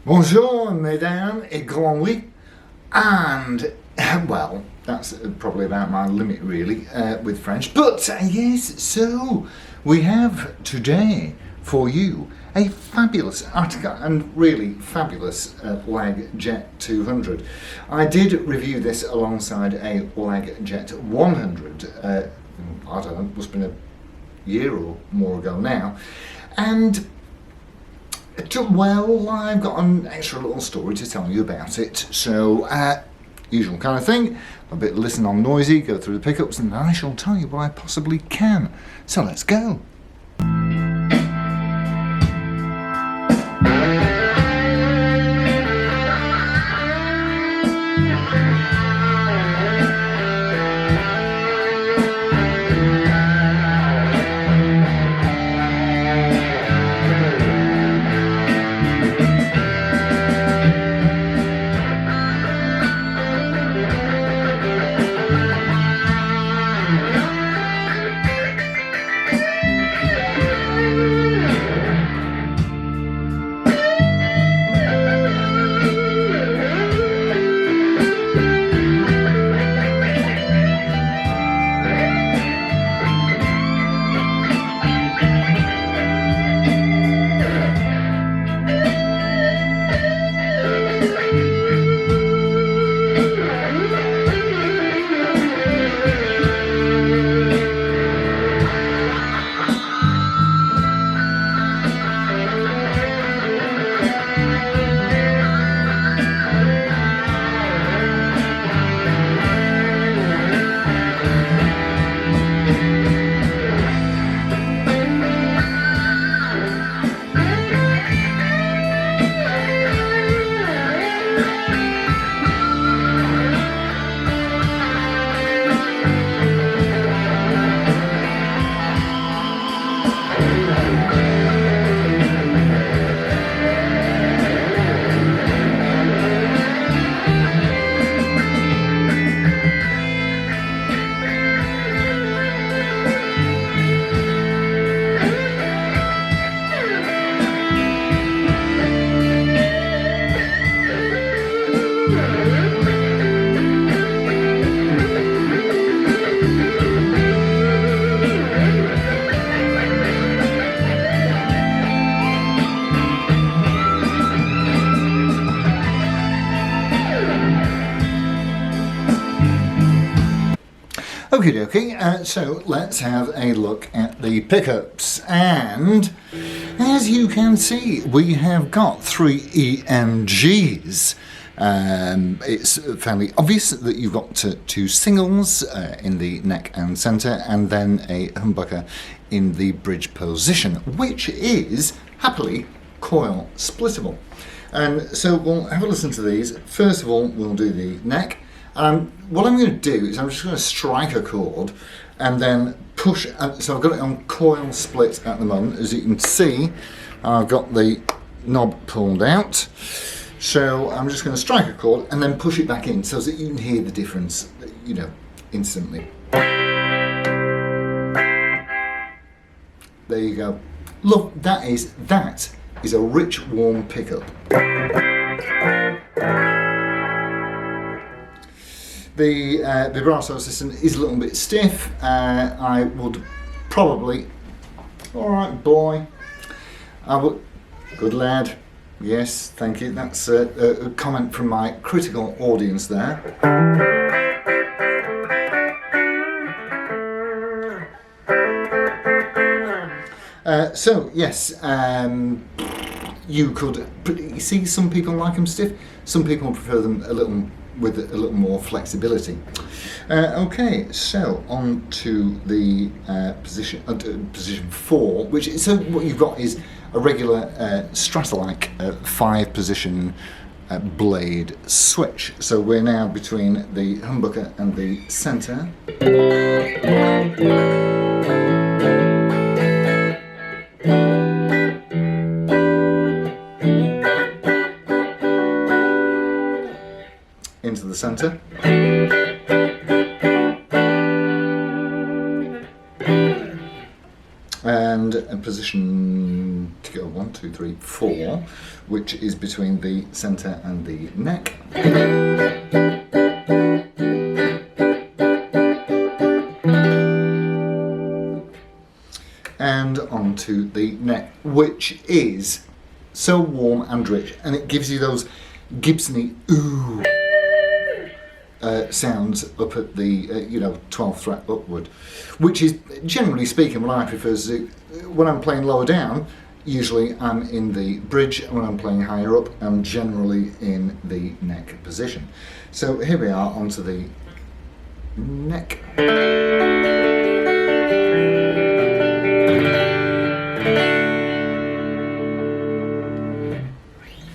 Bonjour, mesdames et grands oui, and well, that's probably about my limit really with French. But yes, so we have today for you a fabulous article and really fabulous Lagjet 200. I did review this alongside a Lagjet 100. I don't know, it must have been a year or more ago now, and well, I've got an extra little story to tell you about it. So, usual kind of thing, a bit listen on noisy, go through the pickups, and I shall tell you what I possibly can. So let's go. Okie dokie, so let's have a look at the pickups, and as you can see we have got 3 EMGs. It's fairly obvious that you've got two singles in the neck and centre, and then a humbucker in the bridge position, which is happily coil splittable. And so we'll have a listen to these. First of all, we'll do the neck. What I'm going to do is I'm just going to strike a chord and then push. So I've got it on coil split at the moment. As you can see, I've got the knob pulled out. So I'm just going to strike a chord and then push it back in so that you can hear the difference, you know, instantly. There you go. Look, that is a rich, warm pickup. The vibrato system is a little bit stiff. I would probably, all right, boy. I would, good lad. Yes, thank you. That's a comment from my critical audience there. So yes, you could see some people like them stiff. Some people prefer them a little with a little more flexibility. Okay, so on to the position 4, which is, so what you've got is a regular Strata-like 5-position blade switch. So we're now between the humbucker and the centre. Into the centre. And a position to go 1, 2, 3, 4, which is between the centre and the neck. And onto the neck, which is so warm and rich, and it gives you those Gibson-y ooh sounds up at the 12th fret upward, which is, generally speaking, what I prefer to do. When I'm playing lower down, usually I'm in the bridge. When I'm playing higher up, I'm generally in the neck position. So here we are onto the neck.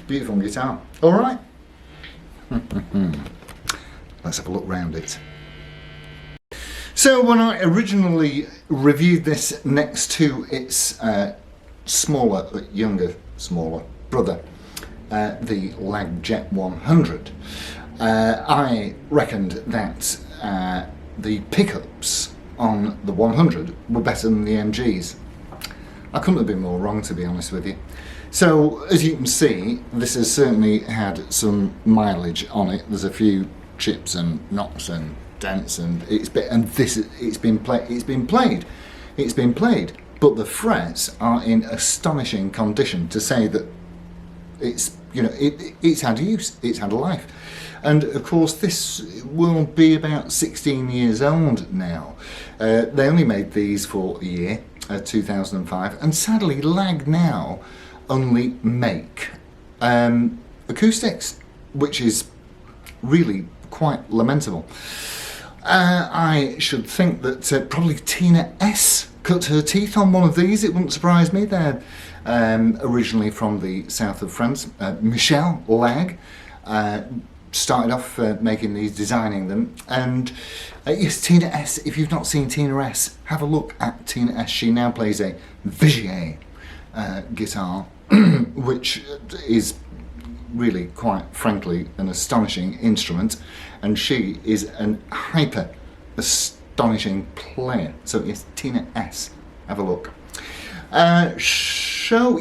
Beautiful guitar. All right. Let's have a look round it. So when I originally reviewed this next to its smaller brother, the Lag Jet 100, I reckoned that the pickups on the 100 were better than the MGs. I couldn't have been more wrong, to be honest with you. So as you can see, this has certainly had some mileage on it. There's a few chips and knocks and dents, and it's been played. But the frets are in astonishing condition to say that it's had use, it's had a life. And of course, this will be about 16 years old now. They only made these for a year, 2005, and sadly, Lag now only make acoustics, which is really quite lamentable. I should think that probably Tina S cut her teeth on one of these. It wouldn't surprise me. They're originally from the south of France. Michel Lag started off making these, designing them, and yes, Tina S. If you've not seen Tina S, have a look at Tina S. She now plays a Vigier guitar, which is really, quite frankly, an astonishing instrument, and she is an hyper astonishing player. So yes, Tina S. Have a look. So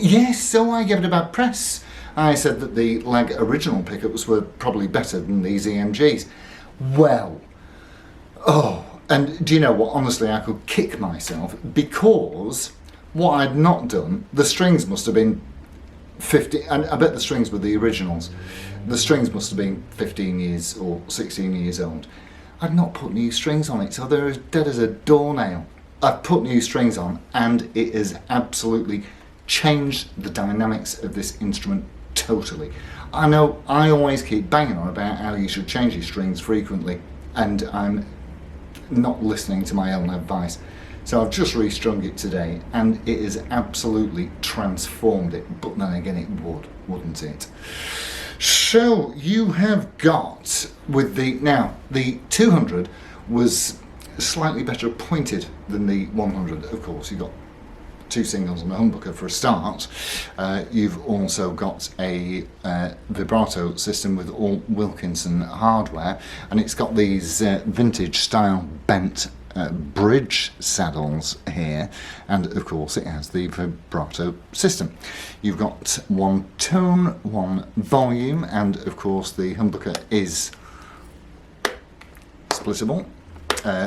I gave it a bad press. I said that the Lag original pickups were probably better than these EMGs. Well, and do you know what? Honestly, I could kick myself, because what I'd not done, the strings must have been 50, and I bet the strings were the originals. The strings must have been 15 years or 16 years old. I'd not put new strings on it, so they're as dead as a doornail. I've put new strings on, and it has absolutely changed the dynamics of this instrument totally. I know I always keep banging on about how you should change your strings frequently, and I'm not listening to my own advice. So I've just restrung it today, and it has absolutely transformed it. But then again, it would, wouldn't it? So you have got, with the 200 was slightly better pointed than the 100. Of course, you got 2 singles and a humbucker for a start. You've also got a vibrato system with all Wilkinson hardware, and it's got these vintage style bent bridge saddles here, and of course it has the vibrato system. You've got 1 tone, 1 volume, and of course the humbucker is splittable,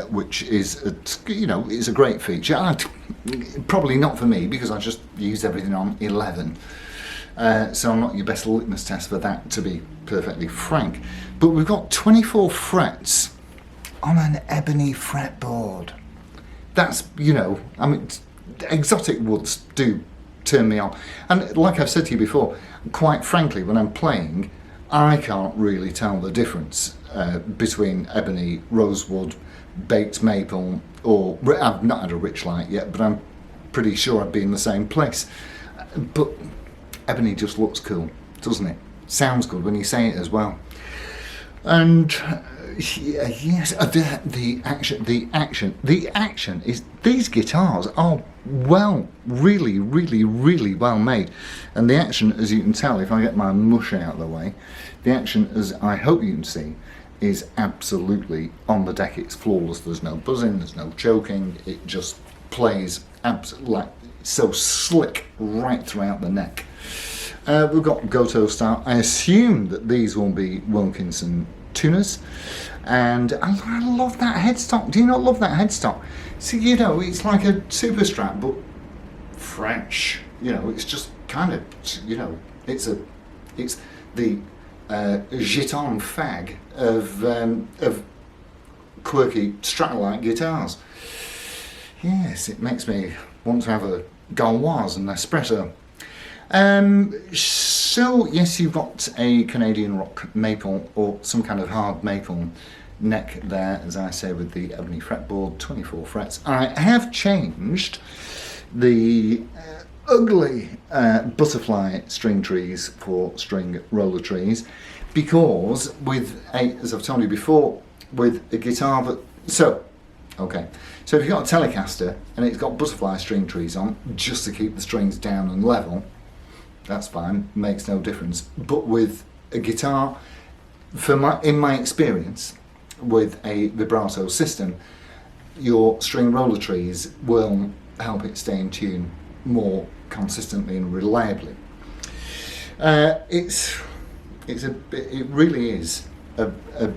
which is is a great feature. Probably not for me, because I just use everything on 11, so I'm not your best litmus test for that, to be perfectly frank. But we've got 24 frets on an ebony fretboard. That's, exotic woods do turn me on. And like I've said to you before, quite frankly, when I'm playing, I can't really tell the difference between ebony, rosewood, baked maple, or I've not had a rich light yet, but I'm pretty sure I'd be in the same place. But ebony just looks cool, doesn't it? Sounds good when you say it as well. And yes, the action is, these guitars are really well made, and the action, as you can tell, if I get my mush out of the way, the action, as I hope you can see, is absolutely on the deck. It's flawless. There's no buzzing, there's no choking. It just plays absolutely like so slick right throughout the neck. We've got Goto style. I assume that these will be Wilkinson tuners, and I love that headstock. Do you not love that headstock? See, you know, it's like a super strap, but French. You know, it's just kind of, you know, it's the giton fag of quirky Strat-like guitars. Yes, it makes me want to have a Gauloise and espresso. So yes, you've got a Canadian rock maple or some kind of hard maple neck there, as I say, with the ebony fretboard, 24 frets. I have changed the ugly butterfly string trees for string roller trees, because with as I've told you before, with a guitar that, so if you've got a Telecaster and it's got butterfly string trees on, just to keep the strings down and level, that's fine, makes no difference. But with a guitar, in my experience, with a vibrato system, your string roller trees will help it stay in tune more consistently and reliably. It really is a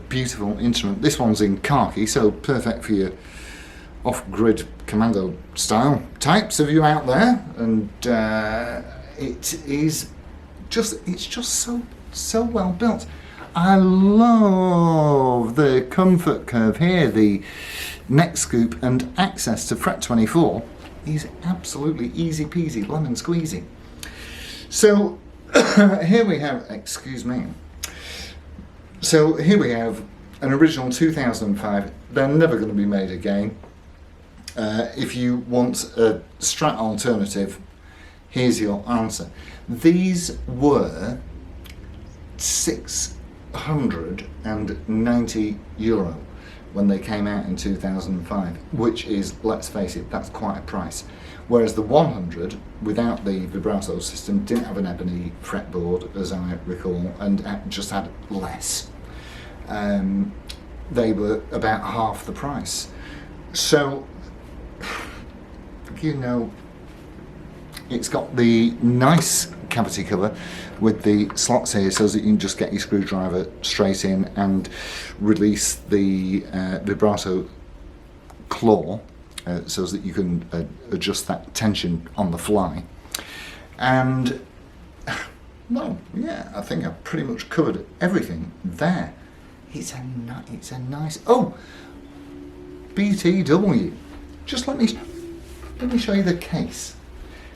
beautiful instrument. This one's in khaki, so perfect for your off-grid commando style types of you out there, and it's just so well built. I love the comfort curve here. The neck scoop and access to fret 24 is absolutely easy peasy lemon squeezy. So here we have, excuse me. So here we have an original 2005. They're never going to be made again. If you want a Strat alternative, here's your answer. These were €690 when they came out in 2005, which is, let's face it, that's quite a price. Whereas the 100, without the vibrato system, didn't have an ebony fretboard, as I recall, and just had less. They were about half the price. So, you know, it's got the nice cavity cover with the slots here, so that you can just get your screwdriver straight in and release the vibrato claw, so that you can adjust that tension on the fly. And well, yeah, I think I've pretty much covered everything there. It's a nice, oh, BTW. Just let me show you the case,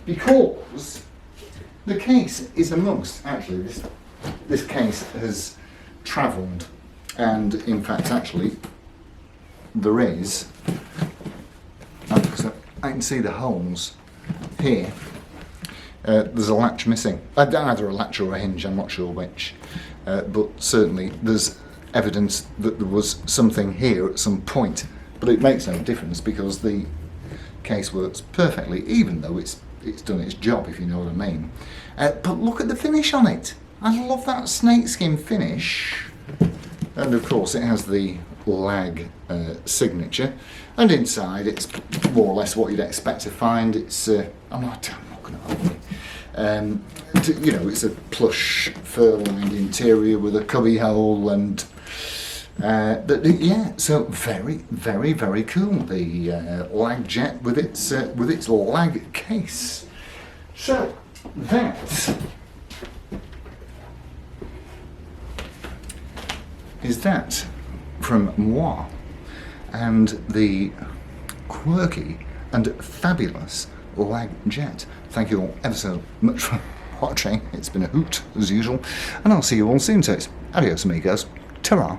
because the case is amongst, actually this case has travelled, and in fact actually there is, so I can see the holes here. There's a latch missing, either a latch or a hinge, I'm not sure which, but certainly there's evidence that there was something here at some point, but it makes no difference because the case works perfectly, even though it's done its job, if you know what I mean. But look at the finish on it. I love that snakeskin finish. And of course it has the lag signature, and inside it's more or less what you'd expect to find. It's I'm not going to open it. You know, it's a plush fur-lined interior with a cubby hole, and yeah, so very, very, very cool. The lag jet with its lag case. So that is that from moi, and the quirky and fabulous lag jet. Thank you all ever so much for watching. It's been a hoot as usual, and I'll see you all soon. So it's adios amigos. Ta-ra.